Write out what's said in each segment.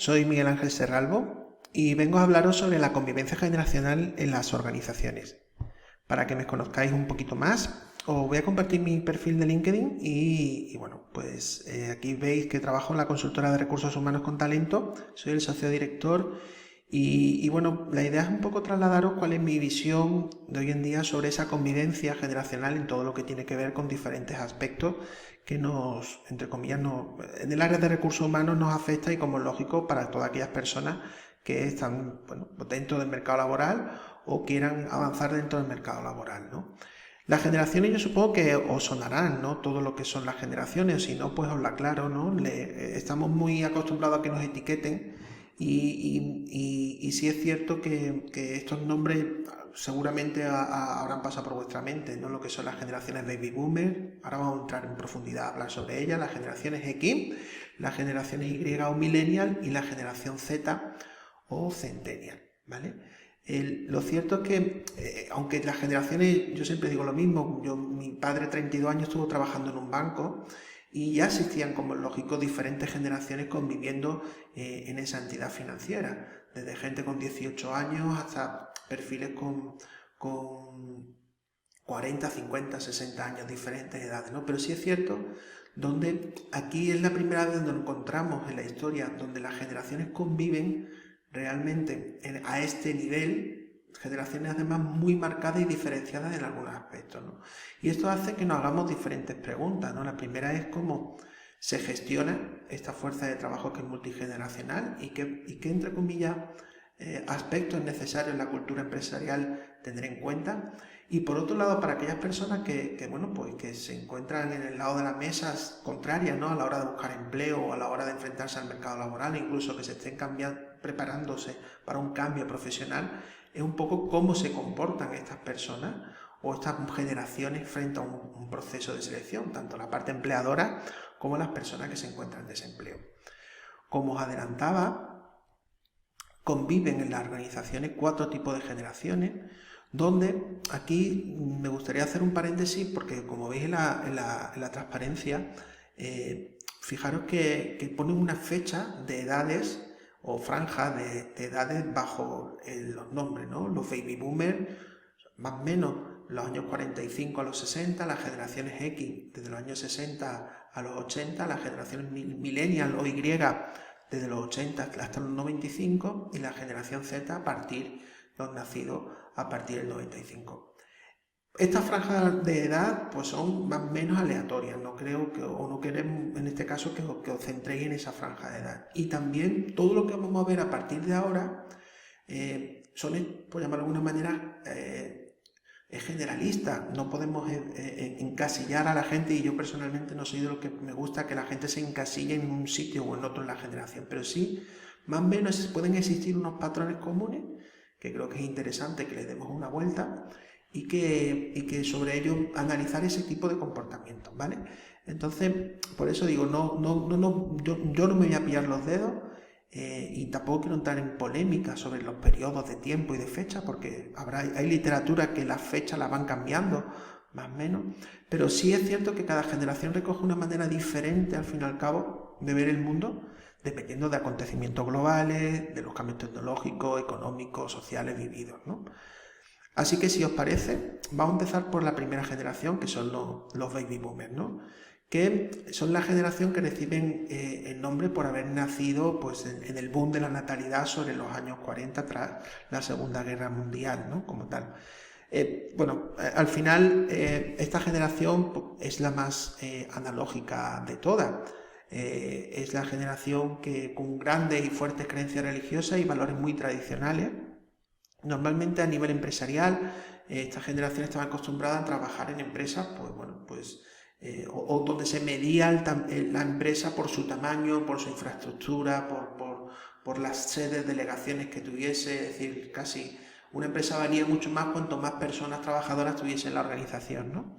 soy Miguel Ángel Serralbo y vengo a hablaros sobre la convivencia generacional en las organizaciones. Para que me conozcáis un poquito más, os voy a compartir mi perfil de LinkedIn y bueno, pues aquí veis que trabajo en la consultora de recursos humanos con talento, soy el socio director y bueno, la idea es un poco trasladaros cuál es mi visión de hoy en día sobre esa convivencia generacional en todo lo que tiene que ver con diferentes aspectos que nos, entre comillas, en el área de recursos humanos nos afecta y como es lógico para todas aquellas personas que están dentro del mercado laboral o quieran avanzar dentro del mercado laboral, ¿no? Las generaciones yo supongo que os sonarán, ¿no? Todo lo que son las generaciones, si no, pues os la aclaro, ¿no? Estamos muy acostumbrados a que nos etiqueten y sí es cierto que estos nombres seguramente habrán pasado por vuestra mente, ¿no? Lo que son las generaciones Baby Boomer, ahora vamos a entrar en profundidad a hablar sobre ellas, las generaciones X, las generaciones Y o Millennial y la generación Z o Centennial, ¿vale? Lo cierto es que, aunque las generaciones, yo siempre digo lo mismo, mi padre 32 años estuvo trabajando en un banco y ya existían, como es lógico, diferentes generaciones conviviendo en esa entidad financiera, desde gente con 18 años hasta perfiles con 40, 50, 60 años, diferentes edades, ¿no? Pero sí es cierto, donde aquí es la primera vez donde nos encontramos en la historia, donde las generaciones conviven realmente a este nivel, generaciones además muy marcadas y diferenciadas en algunos aspectos, ¿no? Y esto hace que nos hagamos diferentes preguntas, ¿no? La primera es cómo se gestiona esta fuerza de trabajo que es multigeneracional y qué entre comillas, aspectos necesarios en la cultura empresarial tener en cuenta. Y por otro lado, para aquellas personas que se encuentran en el lado de las mesas contrarias, ¿no? A la hora de buscar empleo o a la hora de enfrentarse al mercado laboral, incluso que se estén preparándose para un cambio profesional, es un poco cómo se comportan estas personas o estas generaciones frente a un proceso de selección, tanto la parte empleadora como las personas que se encuentran en desempleo. Como os adelantaba, conviven en las organizaciones 4 tipos de generaciones, donde aquí me gustaría hacer un paréntesis porque, como veis en la transparencia, fijaros que ponen una fecha de edades o franjas de edades bajo los nombres, ¿no? Los baby boomers, más o menos los años 45 a los 60, las generaciones X desde los años 60 a los 80, las generaciones millennial o Y desde los 80 hasta los 95 y la generación Z a partir los nacidos a partir del 95. Estas franjas de edad pues son más o menos aleatorias, no creo que, o no queremos en este caso que os centréis en esa franja de edad. Y también todo lo que vamos a ver a partir de ahora son, por llamarlo de alguna manera, es generalista, no podemos encasillar a la gente y yo personalmente no soy de lo que me gusta que la gente se encasille en un sitio o en otro en la generación, pero sí, más o menos pueden existir unos patrones comunes que creo que es interesante que le demos una vuelta y que sobre ello analizar ese tipo de comportamientos, ¿vale? Entonces, por eso digo, yo no me voy a pillar los dedos y tampoco quiero entrar en polémica sobre los periodos de tiempo y de fecha, porque hay literatura que las fechas las van cambiando, más o menos, pero sí es cierto que cada generación recoge una manera diferente, al fin y al cabo, de ver el mundo, dependiendo de acontecimientos globales, de los cambios tecnológicos, económicos, sociales vividos, ¿no? Así que si os parece, vamos a empezar por la primera generación, que son los baby boomers, ¿no? Que son la generación que reciben el nombre por haber nacido pues, en el boom de la natalidad sobre los años 40 tras la Segunda Guerra Mundial, ¿no? Como tal. Al final esta generación es la más analógica de todas. Es la generación que con grandes y fuertes creencias religiosas y valores muy tradicionales. Normalmente a nivel empresarial, esta generación estaba acostumbrada a trabajar en empresas, o donde se medía la empresa por su tamaño, por su infraestructura, por las sedes, delegaciones que tuviese, es decir, casi una empresa valía mucho más cuanto más personas trabajadoras tuviese en la organización, ¿no?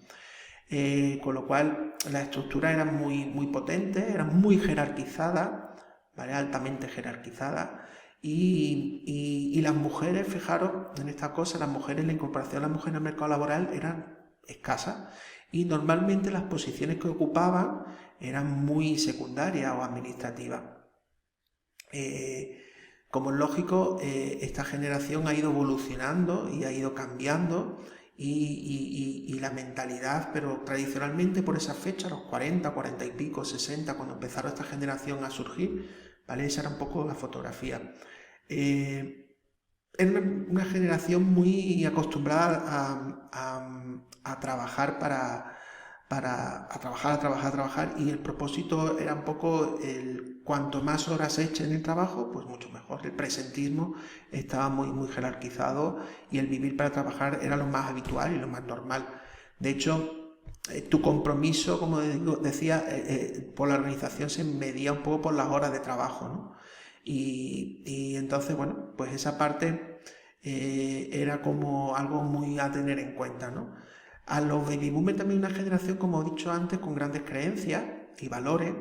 Con lo cual la estructura era muy potente, era muy jerarquizada, ¿vale? Altamente jerarquizada. Y las mujeres, fijaros en esta cosa, la incorporación de las mujeres al mercado laboral eran escasas y normalmente las posiciones que ocupaban eran muy secundarias o administrativas. Como es lógico, esta generación ha ido evolucionando y ha ido cambiando y la mentalidad, pero tradicionalmente por esa fecha, los 40, 40 y pico, 60, cuando empezaron esta generación a surgir, ¿vale? Esa era un poco la fotografía. Era una generación muy acostumbrada a trabajar a trabajar, y el propósito era un poco cuanto más horas eche en el trabajo, pues mucho mejor. El presentismo estaba muy jerarquizado y el vivir para trabajar era lo más habitual y lo más normal. De hecho, tu compromiso, como decía, por la organización se medía un poco por las horas de trabajo, ¿no? Y entonces, bueno, pues esa parte era como algo muy a tener en cuenta, ¿no? A los baby boomers también una generación, como he dicho antes, con grandes creencias y valores,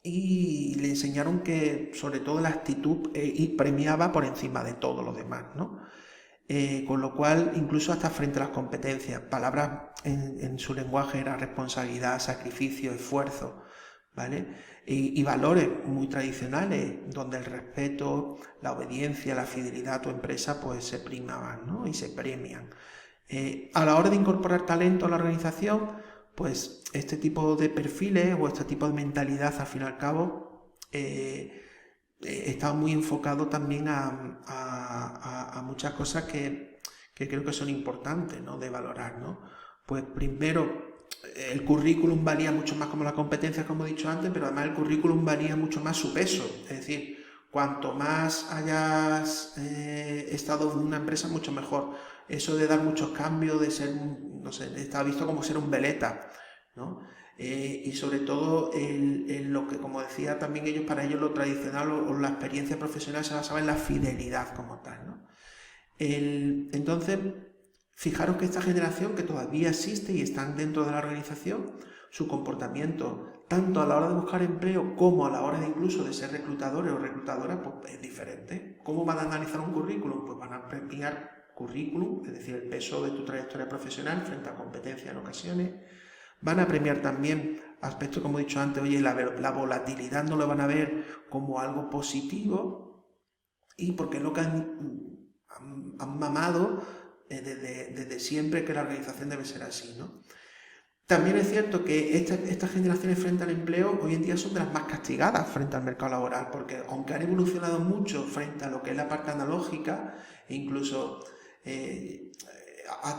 y le enseñaron que sobre todo la actitud y premiaba por encima de todo lo demás, ¿no? Con lo cual, incluso hasta frente a las competencias, palabras en su lenguaje era responsabilidad, sacrificio, esfuerzo, ¿vale? Y valores muy tradicionales, donde el respeto, la obediencia, la fidelidad a tu empresa, pues se primaban, ¿no? Y se premian. A la hora de incorporar talento a la organización, pues este tipo de perfiles o este tipo de mentalidad, al fin y al cabo, está muy enfocado también a muchas cosas que creo que son importantes, ¿no? De valorar, ¿no? Pues primero, el currículum valía mucho más como las competencias, como he dicho antes, pero además el currículum valía mucho más su peso. Es decir, cuanto más hayas estado en una empresa, mucho mejor. Eso de dar muchos cambios, de ser, no sé, está visto como ser un veleta, ¿no? Y sobre todo lo que, como decía también ellos, para ellos lo tradicional o la experiencia profesional se basaba en la fidelidad como tal, ¿no? Entonces, fijaros que esta generación que todavía existe y están dentro de la organización, su comportamiento, tanto a la hora de buscar empleo como a la hora de incluso de ser reclutadores o reclutadoras, pues es diferente. ¿Cómo van a analizar un currículum? Pues van a premiar currículum, es decir, el peso de tu trayectoria profesional frente a competencia en ocasiones. Van a premiar también aspectos, como he dicho antes, oye, la volatilidad no lo van a ver como algo positivo, y porque es lo que han mamado desde siempre, que la organización debe ser así, ¿no? También es cierto que estas generaciones frente al empleo hoy en día son de las más castigadas frente al mercado laboral, porque aunque han evolucionado mucho frente a lo que es la parte analógica, e incluso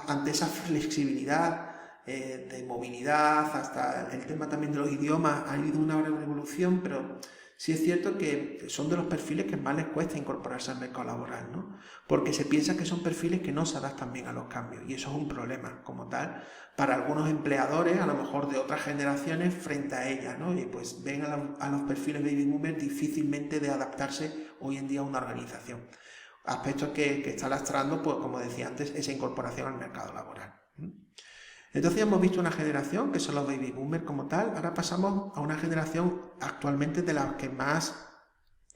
ante esa flexibilidad de movilidad, hasta el tema también de los idiomas, ha habido una gran evolución, pero sí es cierto que son de los perfiles que más les cuesta incorporarse al mercado laboral, ¿no? Porque se piensa que son perfiles que no se adaptan bien a los cambios, y eso es un problema como tal para algunos empleadores, a lo mejor de otras generaciones, frente a ellas, ¿no? Y pues ven a los perfiles baby boomers difícilmente de adaptarse hoy en día a una organización. Aspectos que está lastrando, pues como decía antes, esa incorporación al mercado laboral. Entonces hemos visto una generación que son los baby boomers como tal. Ahora pasamos a una generación actualmente de las que más,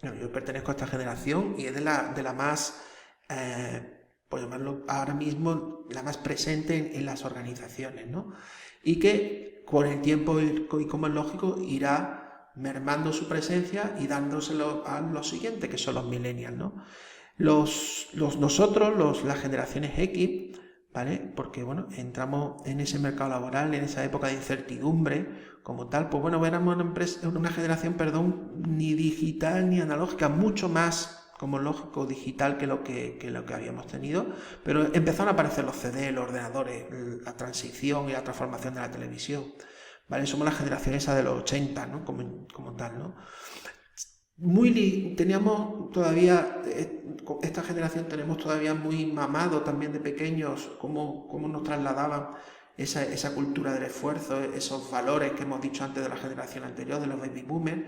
yo pertenezco a esta generación y es de la más, por llamarlo ahora mismo, la más presente en las organizaciones, ¿no? Y que con el tiempo y como es lógico irá mermando su presencia y dándoselo a los siguientes, que son los millennials, ¿no? Nosotros, las generaciones X, ¿vale? Porque, bueno, entramos en ese mercado laboral, en esa época de incertidumbre, como tal, pues bueno, éramos una generación, ni digital ni analógica, mucho más, como lógico, digital que lo que habíamos tenido, pero empezaron a aparecer los CD, los ordenadores, la transición y la transformación de la televisión, ¿vale? Somos la generación esa de los 80, ¿no? Como tal, ¿no? Teníamos todavía, esta generación tenemos todavía muy mamado también de pequeños cómo nos trasladaban esa cultura del esfuerzo, esos valores que hemos dicho antes de la generación anterior, de los baby boomers,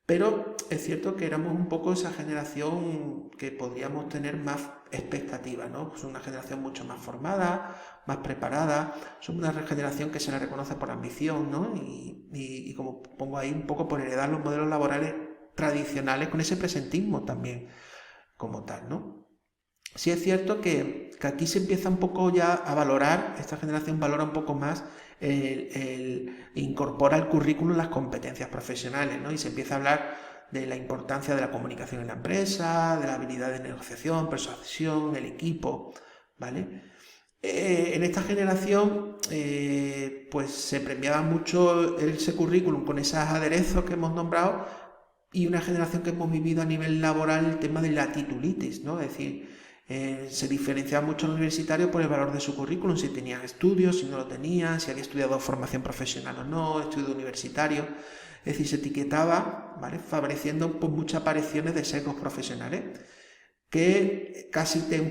pero es cierto que éramos un poco esa generación que podríamos tener más expectativas, ¿no? Pues una generación mucho más formada, más preparada, somos una generación que se le reconoce por ambición, ¿no? Y como pongo ahí, un poco por heredar los modelos laborales tradicionales con ese presentismo también como tal, ¿no? Sí es cierto que aquí se empieza un poco ya a valorar, esta generación valora un poco más, incorpora al currículum las competencias profesionales, ¿no? Y se empieza a hablar de la importancia de la comunicación en la empresa, de la habilidad de negociación, persuasión, el equipo, ¿vale? En esta generación pues se premiaba mucho ese currículum con esos aderezos que hemos nombrado, y una generación que hemos vivido a nivel laboral el tema de la titulitis, ¿no? Es decir, se diferenciaba mucho el universitario por el valor de su currículum, si tenían estudios, si no lo tenían, si había estudiado formación profesional o no, estudio universitario. Es decir, se etiquetaba, ¿vale?, favoreciendo pues, muchas apariciones de sesgos profesionales que casi te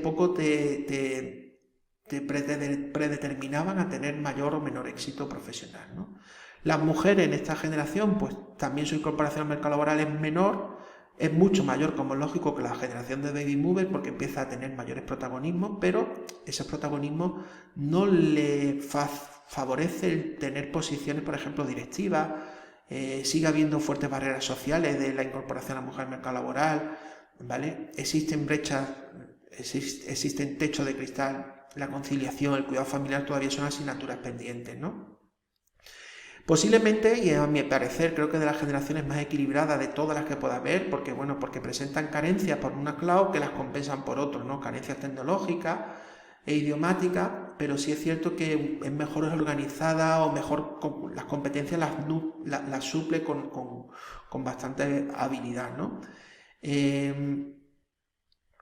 predeterminaban a tener mayor o menor éxito profesional, ¿no? Las mujeres en esta generación, pues también su incorporación al mercado laboral es menor, es mucho mayor, como es lógico, que la generación de baby boomers, porque empieza a tener mayores protagonismos, pero ese protagonismo no le favorece el tener posiciones, por ejemplo, directivas. Sigue habiendo fuertes barreras sociales de la incorporación a la mujer al mercado laboral, ¿vale? Existen brechas, existen techos de cristal, la conciliación, el cuidado familiar todavía son asignaturas pendientes, ¿no? Posiblemente, y a mi parecer, creo que de las generaciones más equilibradas de todas las que pueda haber, porque presentan carencias por un lado que las compensan por otro, ¿no? Carencias tecnológicas e idiomáticas, pero sí es cierto que es mejor organizada o mejor las competencias las suple con bastante habilidad, ¿no?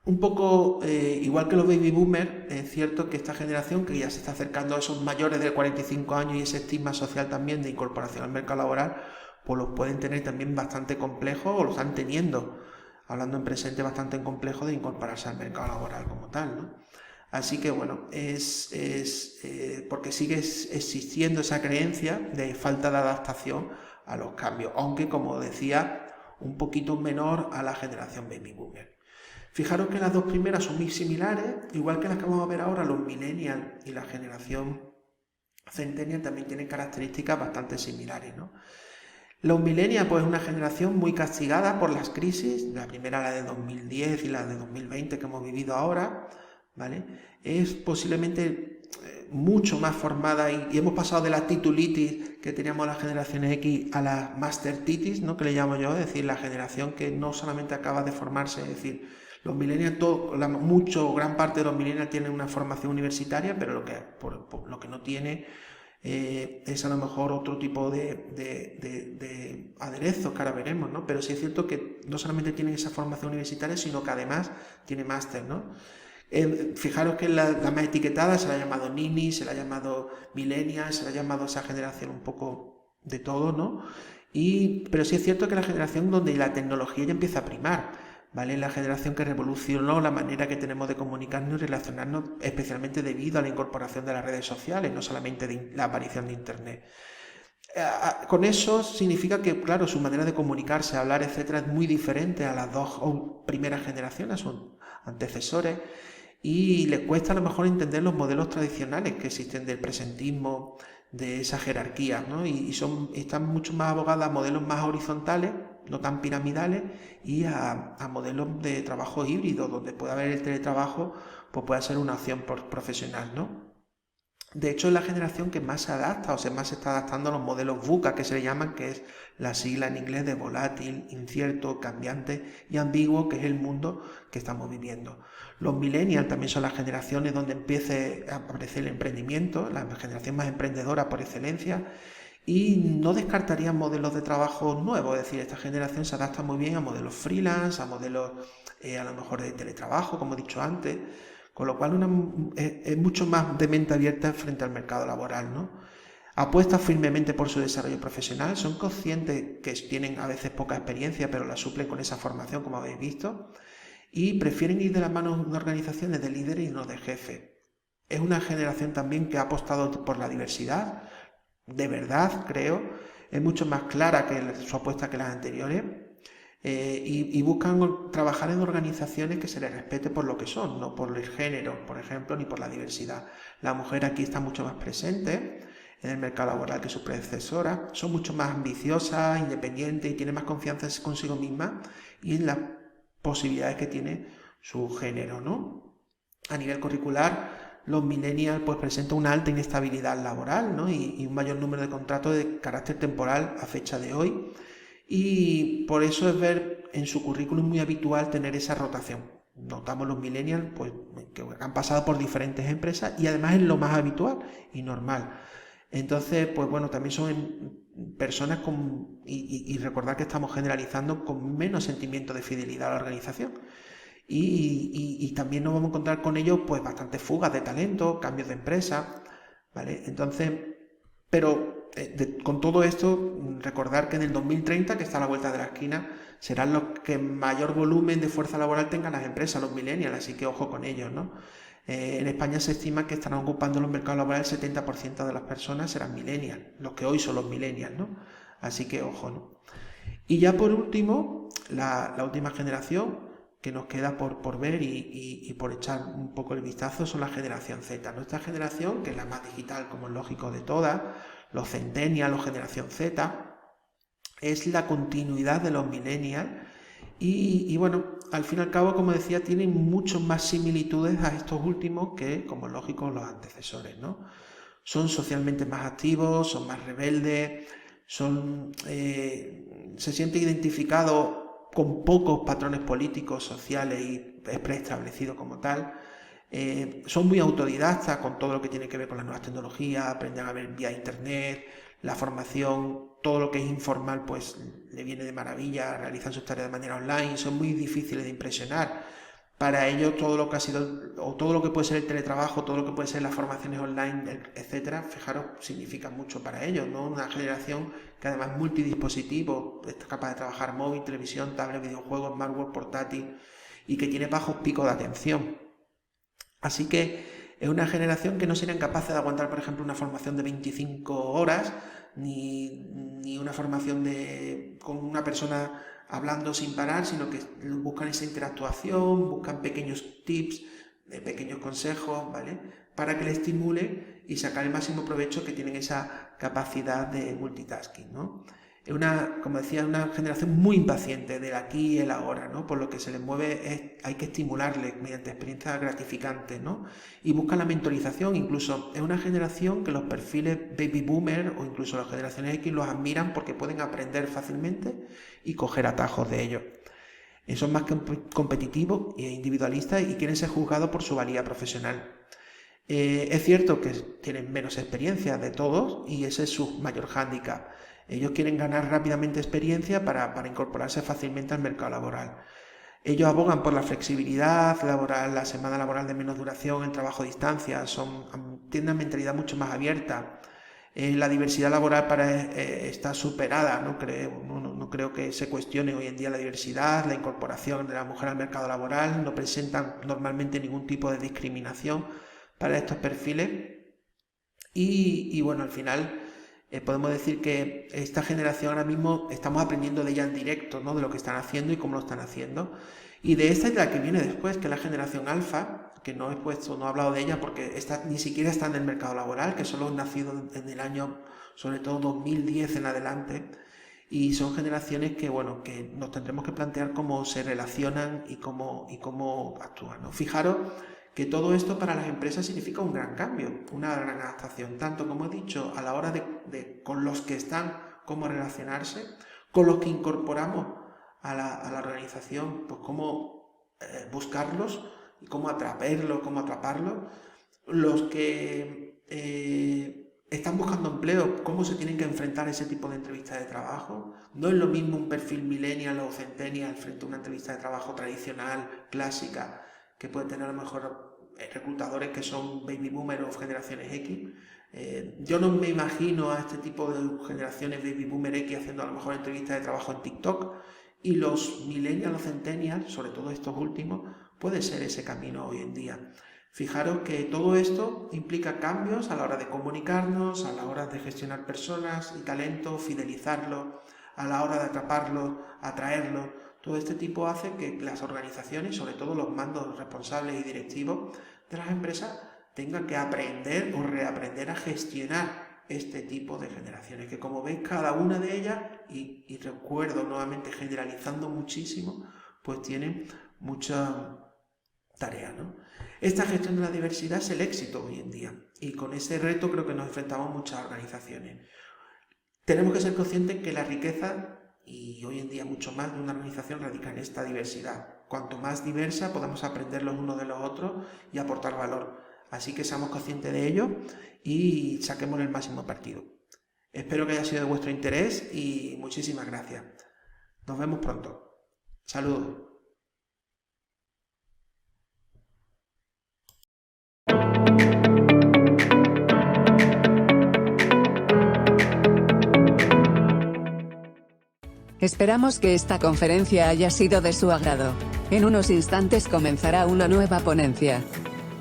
Un poco igual que los baby boomers, es cierto que esta generación, que ya se está acercando a esos mayores de 45 años y ese estigma social también de incorporación al mercado laboral, pues los pueden tener también bastante complejos, o los están teniendo, hablando en presente, bastante complejo de incorporarse al mercado laboral como tal, ¿no? Así que bueno, porque sigue existiendo esa creencia de falta de adaptación a los cambios, aunque, como decía, un poquito menor a la generación baby boomer. Fijaros que las dos primeras son muy similares, igual que las que vamos a ver ahora, los millennials y la generación centennial también tienen características bastante similares, ¿no? Los millennials, pues, es una generación muy castigada por las crisis, la primera, la de 2010, y la de 2020 que hemos vivido ahora, ¿vale? Es posiblemente mucho más formada, y hemos pasado de la titulitis que teníamos las generaciones X a la mastertitis, ¿no?, que le llamo yo, es decir, la generación que no solamente acaba de formarse, es decir, los millennials, gran parte de los millennials tienen una formación universitaria, pero lo que no tiene es a lo mejor otro tipo de aderezos que ahora veremos, ¿no? Pero sí es cierto que no solamente tienen esa formación universitaria, sino que además tiene máster, ¿no? Fijaros que la más etiquetada se la ha llamado Nini, se la ha llamado Millennial, se la ha llamado a esa generación un poco de todo, ¿no? Pero sí es cierto que la generación donde la tecnología ya empieza a primar, ¿vale? La generación que revolucionó la manera que tenemos de comunicarnos y relacionarnos, especialmente debido a la incorporación de las redes sociales, no solamente de la aparición de Internet. Con eso significa que, claro, su manera de comunicarse, hablar, etcétera, es muy diferente a las dos primeras generaciones, son antecesores, y les cuesta a lo mejor entender los modelos tradicionales que existen del presentismo, de esa jerarquía, ¿no? Y están mucho más abogadas a modelos más horizontales, no tan piramidales, y a modelos de trabajo híbrido, donde puede haber el teletrabajo, pues puede ser una opción profesional, ¿no? De hecho, es la generación que más se adapta, o sea, más se está adaptando a los modelos VUCA, que se le llaman, que es la sigla en inglés de volátil, incierto, cambiante y ambiguo, que es el mundo que estamos viviendo. Los millennials también son las generaciones donde empiece a aparecer el emprendimiento, la generación más emprendedora por excelencia, y no descartarían modelos de trabajo nuevos, es decir, esta generación se adapta muy bien a modelos freelance, a modelos a lo mejor de teletrabajo, como he dicho antes, con lo cual es mucho más de mente abierta frente al mercado laboral, ¿no? Apuestan firmemente por su desarrollo profesional, son conscientes que tienen a veces poca experiencia, pero la suplen con esa formación, como habéis visto, y prefieren ir de la mano de organizaciones de líderes y no de jefes. Es una generación también que ha apostado por la diversidad, de verdad, creo, es mucho más clara que su apuesta que las anteriores, y buscan trabajar en organizaciones que se les respete por lo que son, no por el género, por ejemplo, ni por la diversidad. La mujer aquí está mucho más presente en el mercado laboral que sus predecesoras, son mucho más ambiciosas, independientes y tienen más confianza consigo mismas y en las posibilidades que tiene su género, ¿no? A nivel curricular, los millennials pues presentan una alta inestabilidad laboral, ¿no? y un mayor número de contratos de carácter temporal a fecha de hoy. Y por eso es ver en su currículum muy habitual tener esa rotación. Notamos los millennials pues, que han pasado por diferentes empresas y además es lo más habitual y normal. Entonces, pues bueno, también son personas con, y recordar que estamos generalizando con menos sentimiento de fidelidad a la organización. Y también nos vamos a encontrar con ellos pues bastantes fugas de talento, cambios de empresa, ¿vale? Entonces, pero con todo esto, recordar que en el 2030, que está a la vuelta de la esquina, serán los que mayor volumen de fuerza laboral tengan las empresas, los millennials, así que ojo con ellos, ¿no? En España se estima que estarán ocupando los mercados laborales el 70% de las personas serán millennials, los que hoy son los millennials, ¿no? Así que ojo, ¿no? Y ya por último, la última generación que nos queda por ver y por echar un poco el vistazo son la generación Z. Nuestra generación, que es la más digital como es lógico de todas, los centennials, la generación Z, es la continuidad de los millennials y bueno, al fin y al cabo, como decía, tienen mucho más similitudes a estos últimos que, como es lógico, los antecesores, ¿no? Son socialmente más activos, son más rebeldes, se siente identificado con pocos patrones políticos, sociales y preestablecidos como tal. Son muy autodidactas con todo lo que tiene que ver con las nuevas tecnologías, aprenden a ver vía internet, la formación, todo lo que es informal pues le viene de maravilla, realizan sus tareas de manera online, son muy difíciles de impresionar. Para ellos todo lo que ha sido, o todo lo que puede ser el teletrabajo, todo lo que puede ser las formaciones online, etcétera, fijaros, significa mucho para ellos, ¿no? Una generación que además es multidispositivo, es capaz de trabajar móvil, televisión, tablet, videojuegos, smartwatch, portátil y que tiene bajos picos de atención. Así que es una generación que no serían capaces de aguantar, por ejemplo, una formación de 25 horas, ni una formación con una persona hablando sin parar, sino que buscan esa interactuación, buscan pequeños tips, pequeños consejos, ¿vale? Para que le estimule y sacar el máximo provecho que tienen esa capacidad de multitasking, ¿no? Es como decía, una generación muy impaciente del aquí y el ahora, ¿no? Por lo que se les mueve hay que estimularles mediante experiencias gratificantes, ¿no? Y buscan la mentorización, incluso es una generación que los perfiles baby boomer o incluso las generaciones X los admiran porque pueden aprender fácilmente y coger atajos de ellos. Son más competitivos e individualistas y quieren ser juzgados por su valía profesional. Es cierto que tienen menos experiencia de todos y ese es su mayor hándicap. Ellos quieren ganar rápidamente experiencia para incorporarse fácilmente al mercado laboral. Ellos abogan por la flexibilidad laboral, la semana laboral de menos duración, el trabajo a distancia, tienen una mentalidad mucho más abierta. La diversidad laboral está superada, no creo que se cuestione hoy en día la diversidad, la incorporación de la mujer al mercado laboral, no presentan normalmente ningún tipo de discriminación para estos perfiles y bueno, al final podemos decir que esta generación ahora mismo estamos aprendiendo de ella en directo, ¿no? De lo que están haciendo y cómo lo están haciendo. Y de esta es la que viene después, que es la generación alfa, que no he hablado de ella porque ni siquiera está en el mercado laboral, que son los nacidos en el año, sobre todo 2010 en adelante. Y son generaciones que, bueno, que nos tendremos que plantear cómo se relacionan y cómo actúan, ¿no? Fijaros que todo esto para las empresas significa un gran cambio, una gran adaptación, tanto como he dicho, a la hora de con los que están, cómo relacionarse, con los que incorporamos a la organización, pues cómo buscarlos, y cómo atraerlos, cómo atraparlos, los que están buscando empleo, cómo se tienen que enfrentar a ese tipo de entrevistas de trabajo. No es lo mismo un perfil millennial o centennial frente a una entrevista de trabajo tradicional, clásica, que pueden tener a lo mejor reclutadores que son baby boomer o generaciones X. Yo no me imagino a este tipo de generaciones baby boomer X haciendo a lo mejor entrevistas de trabajo en TikTok, y los millennials o centennials, sobre todo estos últimos, puede ser ese camino hoy en día. Fijaros que todo esto implica cambios a la hora de comunicarnos, a la hora de gestionar personas y talento, fidelizarlos, a la hora de atraparlos, atraerlos. Todo este tipo hace que las organizaciones, sobre todo los mandos responsables y directivos de las empresas, tengan que aprender o reaprender a gestionar este tipo de generaciones, que como veis cada una de ellas, y recuerdo nuevamente generalizando muchísimo, pues tienen mucha tarea, ¿no? Esta gestión de la diversidad es el éxito hoy en día y con ese reto creo que nos enfrentamos muchas organizaciones. Tenemos que ser conscientes que la riqueza y hoy en día mucho más de una organización radica en esta diversidad. Cuanto más diversa podamos aprender los unos de los otros y aportar valor. Así que seamos conscientes de ello y saquemos el máximo partido. Espero que haya sido de vuestro interés y muchísimas gracias. Nos vemos pronto. Saludos. Esperamos que esta conferencia haya sido de su agrado. En unos instantes comenzará una nueva ponencia.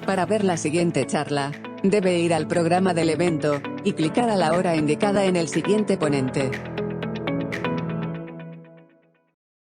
Para ver la siguiente charla, debe ir al programa del evento, y clicar a la hora indicada en el siguiente ponente.